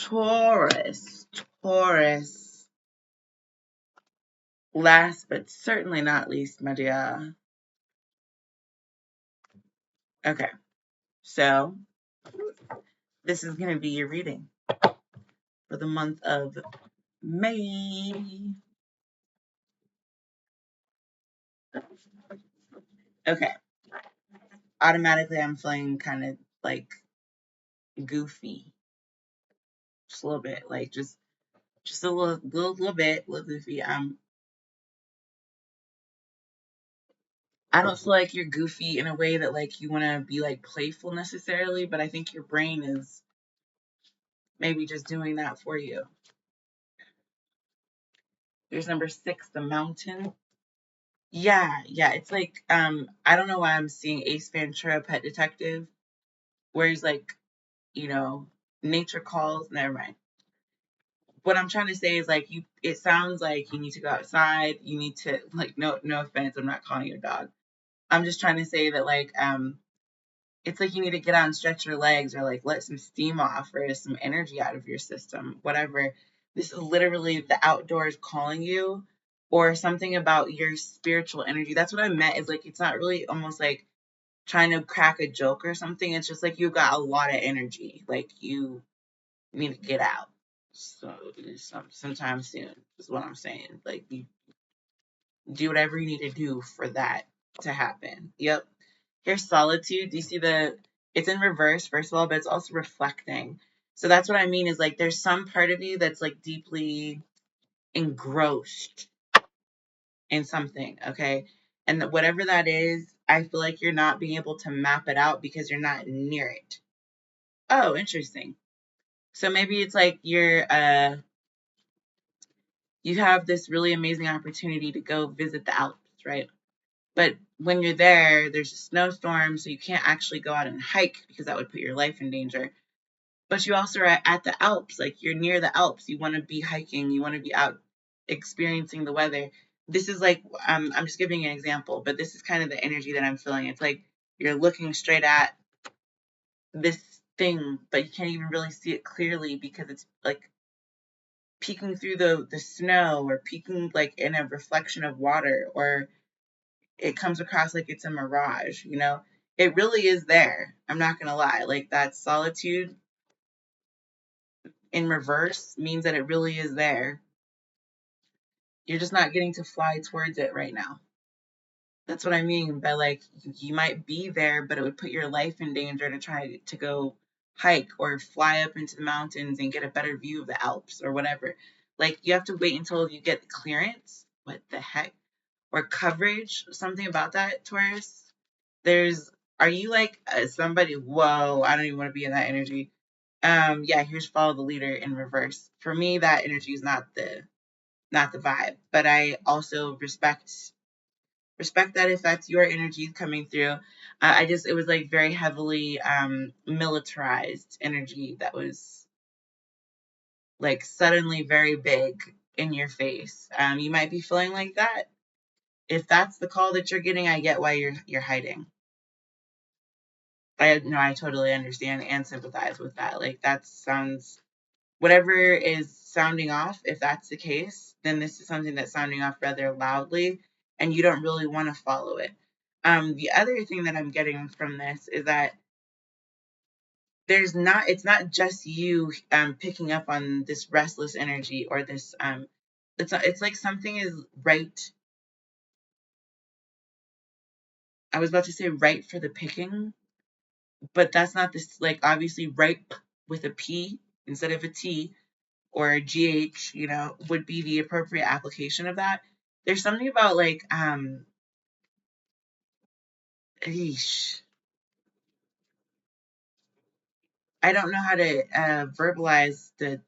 Taurus. Taurus. Last but certainly not least, my dear. Okay, so this is going to be your reading for the month of May. Okay, automatically I'm feeling kind of like goofy. Just a little bit, like just a little bit, little goofy. I don't feel like you're goofy in a way that like you want to be like playful necessarily, but I think your brain is maybe just doing that for you. There's number 6, the mountain. Yeah, it's like I don't know why I'm seeing Ace Ventura, Pet Detective, where he's like, you know, nature calls. Never mind. What I'm trying to say is like you. It sounds like you need to go outside. You need to like no offense. I'm not calling you a dog. I'm just trying to say that like it's like you need to get out and stretch your legs or like let some steam off or some energy out of your system, whatever. This is literally the outdoors calling you or something about your spiritual energy. That's what I meant is like it's not really almost like trying to crack a joke or something. It's just like you got a lot of energy. Like you need to get out. So sometime soon is what I'm saying. Like you do whatever you need to do for that to happen. Yep. Here's solitude. Do you see it's in reverse, first of all, but it's also reflecting. So that's what I mean is like there's some part of you that's like deeply engrossed in something, okay? And whatever that is, I feel like you're not being able to map it out because you're not near it. Oh, interesting. So maybe it's like you have this really amazing opportunity to go visit the Alps, right? But when you're there, there's a snowstorm, so you can't actually go out and hike because that would put your life in danger. But you also are at the Alps, like you're near the Alps. You want to be hiking, you want to be out experiencing the weather. This is like, I'm just giving an example, but this is kind of the energy that I'm feeling. It's like you're looking straight at this thing, but you can't even really see it clearly because it's like peeking through the snow or peeking like in a reflection of water, or it comes across like it's a mirage, you know? It really is there. I'm not going to lie. Like that solitude in reverse means that it really is there. You're just not getting to fly towards it right now. That's what I mean by like you might be there, but it would put your life in danger to try to go hike or fly up into the mountains and get a better view of the Alps or whatever. Like you have to wait until you get the clearance. What the heck? Or coverage, something about that, Taurus. Are you like somebody? Whoa, I don't even want to be in that energy. Yeah, here's follow the leader in reverse. For me, that energy is not the vibe, but I also respect that if that's your energy coming through. It was like very heavily militarized energy that was like suddenly very big in your face. You might be feeling like that. If that's the call that you're getting, I get why you're hiding. I totally understand and sympathize with that. Like that sounds, whatever is sounding off, if that's the case, then this is something that's sounding off rather loudly and you don't really want to follow it. The other thing that I'm getting from this is that it's not just you picking up on this restless energy or this it's like something is right. I was about to say right for the picking, but that's not this, like obviously ripe with a P instead of a T or a GH, would be the appropriate application of that. There's something about like, eesh, I don't know how to verbalize the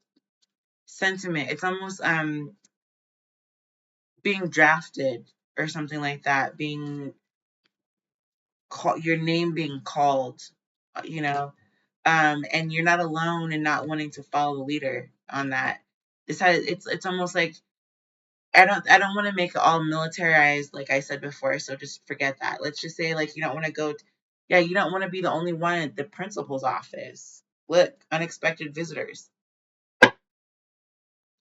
sentiment. It's almost being drafted or something like that, being your name being called, you know, and you're not alone in not wanting to follow the leader on that. It's almost like I don't want to make it all militarized, like I said before. So just forget that. Let's just say like you don't want to go. Yeah, you don't want to be the only one at the principal's office. Look, unexpected visitors.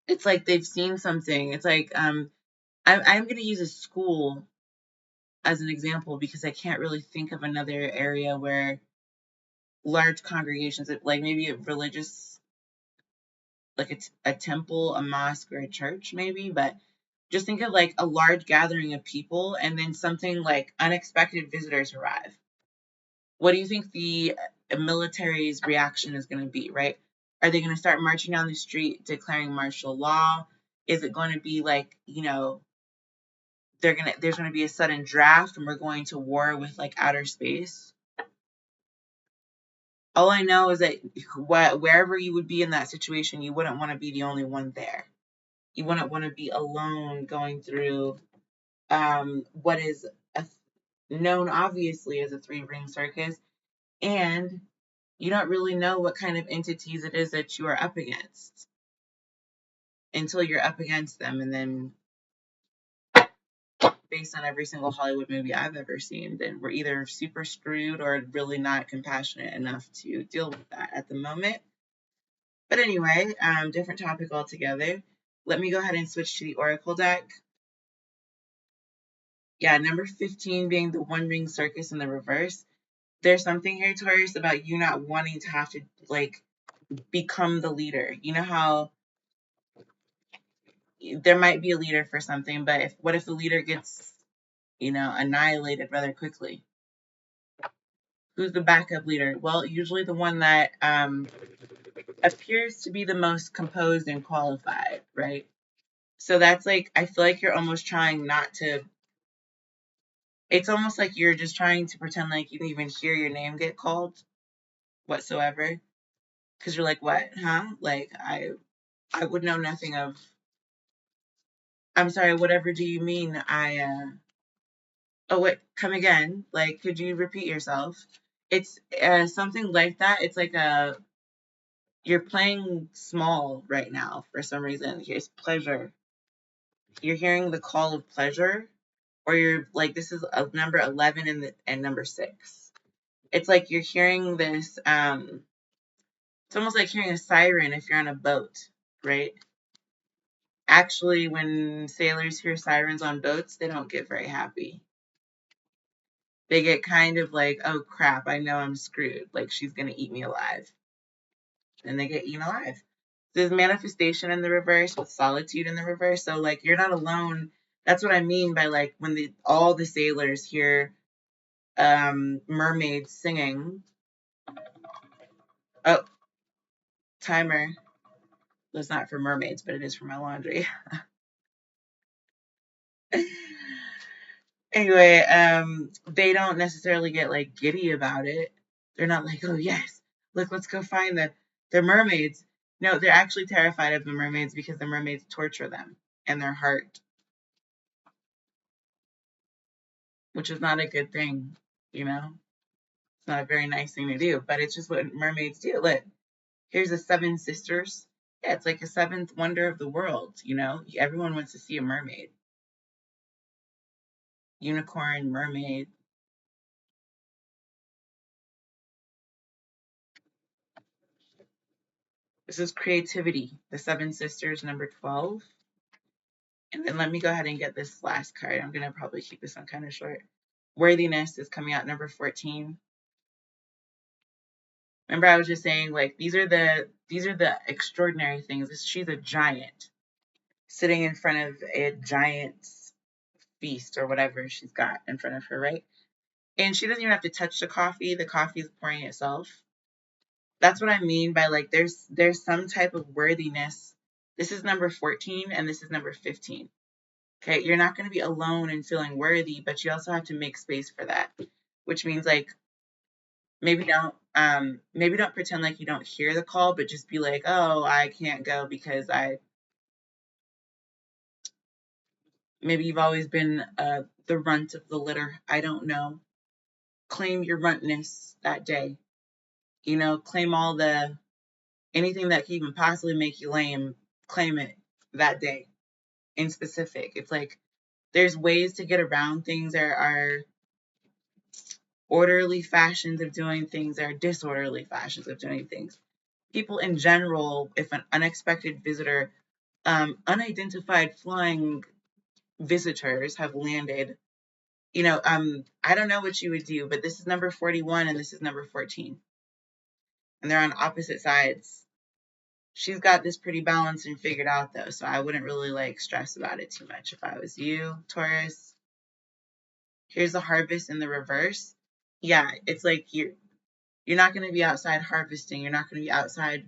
It's like they've seen something. It's like I'm going to use a school as an example because I can't really think of another area where large congregations, like maybe a religious, like a temple, a mosque, or a church, maybe. But just think of like a large gathering of people, and then something like unexpected visitors arrive. What do you think the military's reaction is going to be, right? Are they going to start marching down the street declaring martial law? Is it going to be like, there's going to be a sudden draft and we're going to war with like outer space? All I know is that wherever you would be in that situation, you wouldn't want to be the only one there. You wouldn't want to be alone going through what is known obviously as a three-ring circus, and you don't really know what kind of entities it is that you are up against until you're up against them. And then, based on every single Hollywood movie I've ever seen, then we're either super screwed or really not compassionate enough to deal with that at the moment. But anyway, different topic altogether. Let me go ahead and switch to the Oracle deck. Yeah, number 15 being the One Ring Circus in the reverse. There's something here, Taurus, about you not wanting to have to, like, become the leader. You know how there might be a leader for something, but what if the leader gets, annihilated rather quickly? Who's the backup leader? Well, usually the one that appears to be the most composed and qualified, right? So that's like, I feel like you're almost trying not to, it's almost like you're just trying to pretend like you didn't even hear your name get called whatsoever. Because you're like, what? Huh? Like, I would know nothing of, I'm sorry, whatever do you mean? Oh, wait, come again. Like, could you repeat yourself? It's something like that. It's like you're playing small right now for some reason. Here's pleasure. You're hearing the call of pleasure, or you're like, this is a number 11 and number 6. It's like you're hearing this, it's almost like hearing a siren if you're on a boat, right? Actually, when sailors hear sirens on boats, they don't get very happy. They get kind of like, oh crap, I know I'm screwed. Like, she's going to eat me alive. And they get eaten alive. There's manifestation in the reverse with solitude in the reverse. So, like, you're not alone. That's what I mean by, like, when all the sailors hear mermaids singing. Oh, timer. That's not for mermaids, but it is for my laundry. Anyway, they don't necessarily get like giddy about it. They're not like, oh yes, look, let's go find the mermaids. No, they're actually terrified of the mermaids because the mermaids torture them and their heart, which is not a good thing, It's not a very nice thing to do, but it's just what mermaids do. Look, here's the 7 sisters. Yeah, it's like a 7th wonder of the world, Everyone wants to see a mermaid. Unicorn, mermaid. This is creativity. The 7 sisters, number 12. And then let me go ahead and get this last card. I'm going to probably keep this one kind of short. Worthiness is coming out, number 14. Remember, I was just saying, like, these are the extraordinary things. She's a giant sitting in front of a giant's feast or whatever she's got in front of her, right? And she doesn't even have to touch the coffee. The coffee is pouring itself. That's what I mean by, like, there's some type of worthiness. This is number 14 and this is number 15. Okay, you're not going to be alone and feeling worthy, but you also have to make space for that, which means like maybe don't pretend like you don't hear the call, but just be like, oh, I can't go because maybe you've always been the runt of the litter. I don't know. Claim your runtness that day. Claim anything that can even possibly make you lame. Claim it that day in specific. It's like there's ways to get around things. There are orderly fashions of doing things. There are disorderly fashions of doing things. People in general, if an unexpected visitor unidentified flying visitors have landed. I don't know what you would do, but this is number 41 and this is number 14. And they're on opposite sides. She's got this pretty balanced and figured out though, so I wouldn't really like stress about it too much if I was you, Taurus. Here's the harvest in the reverse. Yeah, it's like you're not going to be outside harvesting. You're not going to be outside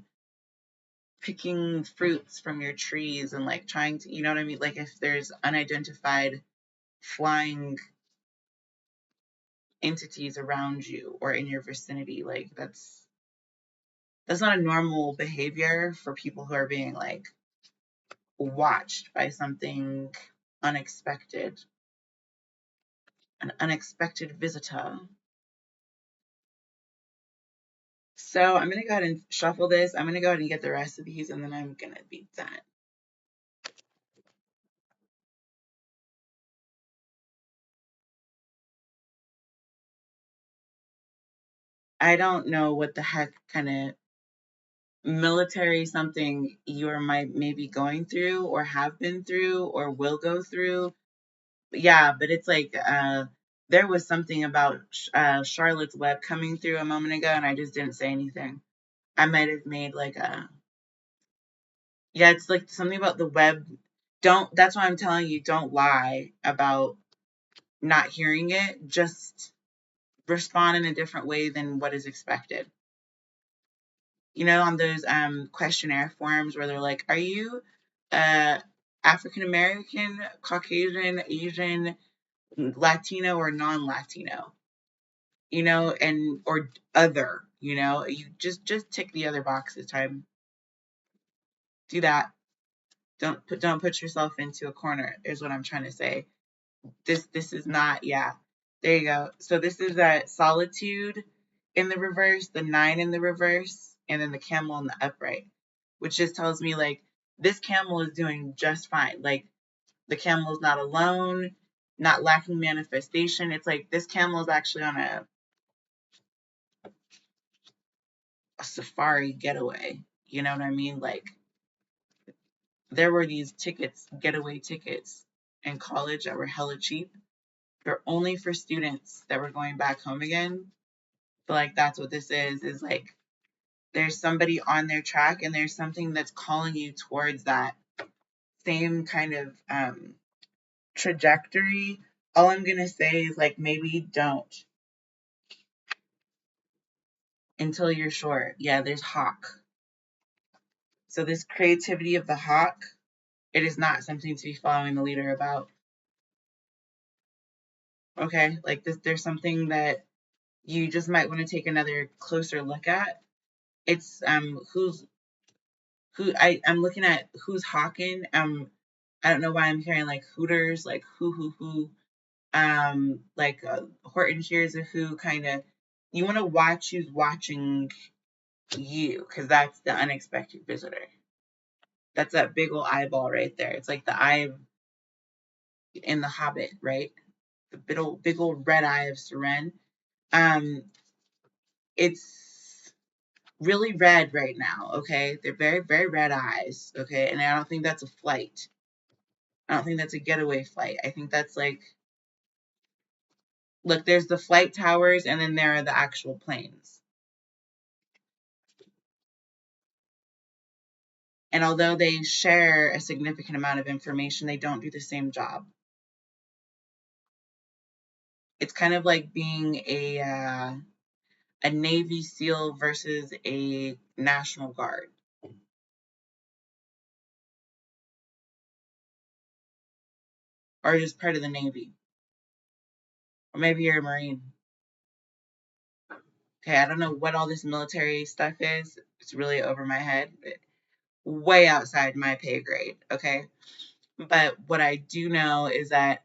picking fruits from your trees and like trying to, you know what I mean? Like if there's unidentified flying entities around you or in your vicinity, like that's not a normal behavior for people who are being like watched by something unexpected, an unexpected visitor. So I'm going to go ahead and shuffle this. I'm going to go ahead and get the rest of these and then I'm going to be done. I don't know what the heck kind of military something you are maybe going through or have been through or will go through. Yeah, but it's like there was something about Charlotte's Web coming through a moment ago and I just didn't say anything. I might have made like yeah, it's like something about the web. That's why I'm telling you, don't lie about not hearing it. Just respond in a different way than what is expected. On those questionnaire forms where they're like, are you African American, Caucasian, Asian, Latino, or non-Latino? And or other, you just tick the other box this time. Do that. Don't put yourself into a corner, is what I'm trying to say. This is not, yeah. There you go. So this is that solitude in the reverse, the 9 in the reverse, and then the camel in the upright, which just tells me like this camel is doing just fine. Like the camel is not alone, not lacking manifestation. It's like this camel is actually on a safari getaway. You know what I mean? Like there were these getaway tickets in college that were hella cheap. They're only for students that were going back home again. But like that's what this is like there's somebody on their track and there's something that's calling you towards that same kind of trajectory. All I'm gonna say is like maybe don't until you're sure. Yeah, there's hawk. So this creativity of the hawk, it is not something to be following the leader about. Okay, like this, there's something that you just might want to take another closer look at. It's I'm looking at who's hawking. I don't know why I'm hearing like hooters, like who, like Horton Hears a Who kind of. You want to watch who's watching you, because that's the unexpected visitor. That's that big old eyeball right there. It's like the eye in The Hobbit, right? The big old red eye of Seren. Um, it's really red right now. Okay, they're very very red eyes. Okay, and I don't think that's a flight. I don't think that's a getaway flight. I think that's like, look, there's the flight towers and then there are the actual planes. And although they share a significant amount of information, they don't do the same job. It's kind of like being a Navy SEAL versus a National Guard. Or just part of the Navy. Or maybe you're a Marine. Okay, I don't know what all this military stuff is. It's really over my head. Way outside my pay grade, okay? But what I do know is that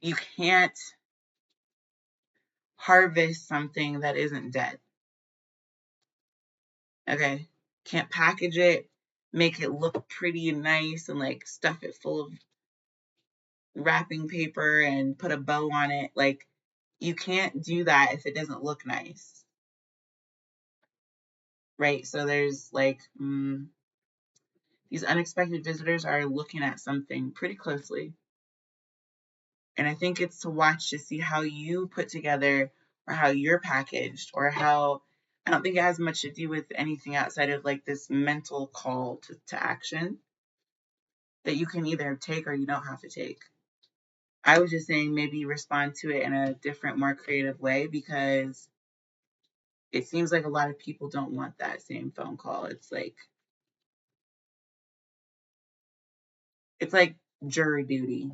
you can't harvest something that isn't dead. Okay? Can't package it, make it look pretty and nice, and like stuff it full of wrapping paper and put a bow on it. Like, you can't do that if it doesn't look nice. Right? So there's like, These unexpected visitors are looking at something pretty closely. And I think it's to watch to see how you put together or how you're packaged or how, I don't think it has much to do with anything outside of like this mental call to action that you can either take or you don't have to take. I was just saying maybe respond to it in a different, more creative way because it seems like a lot of people don't want that same phone call. It's like jury duty.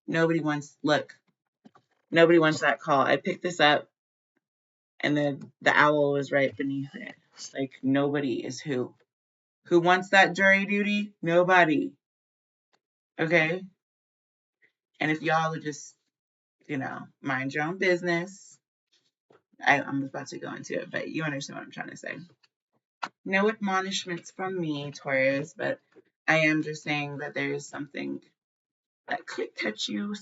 Nobody wants that call. I picked this up and then the owl was right beneath it. It's like nobody is who. Who wants that jury duty? Nobody. Okay? And if y'all would just, mind your own business. I'm about to go into it, but you understand what I'm trying to say. No admonishments from me, Taurus, but I am just saying that there is something that could catch you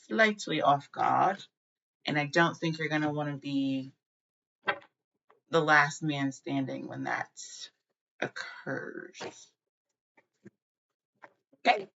slightly off guard. And I don't think you're going to want to be the last man standing when that occurs. Okay.